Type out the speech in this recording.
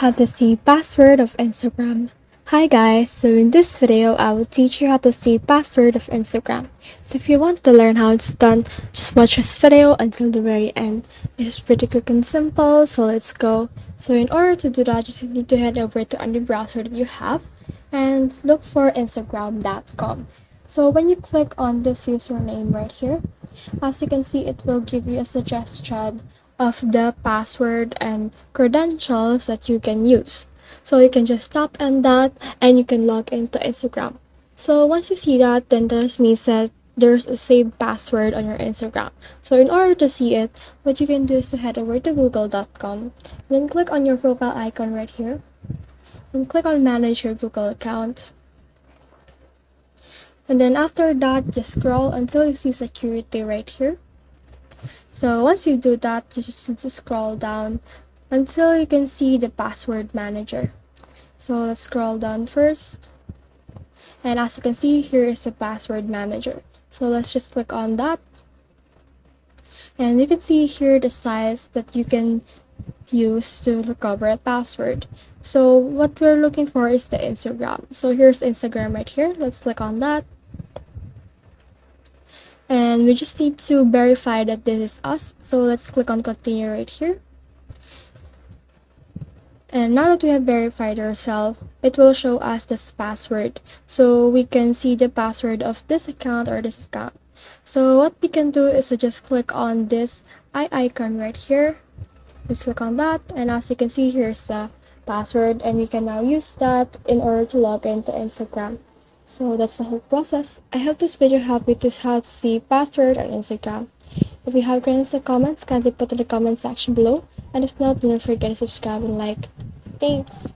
How to see password of Instagram. Hi guys, so in this video I will teach you how to see password of Instagram. So if you want to learn how it's done, just watch this video until the very end. It's pretty quick and simple, so let's go. So in order to do that, you just need to head over to any browser that you have and look for instagram.com. So when you click on this username right here, as you can see, it will give you a suggestion of the password and credentials that you can use. So you can just tap on that and you can log into Instagram. So once you see that, then this means that there's a saved password on your Instagram. So in order to see it, what you can do is to head over to google.com and then click on your profile icon right here and click on manage your Google account. And then after that, just scroll until you see security right here. So once you do that, you just need to scroll down until you can see the password manager. So let's scroll down first. And as you can see, here is the password manager. So let's just click on that. And you can see here the size that you can use to recover a password. So what we're looking for is the Instagram. So here's Instagram right here. Let's click on that. And we just need to verify that this is us. So let's click on continue right here. And now that we have verified ourselves, it will show us this password. So we can see the password of this account or this account. So what we can do is to just click on this eye icon right here. Let's click on that. And as you can see, here's the password. And we can now use that in order to log into Instagram. So that's the whole process. I hope this video helped you to how to see password on Instagram. If you have questions or comments, kindly put in the comment section below. And if not, do not forget to subscribe and like. Thanks!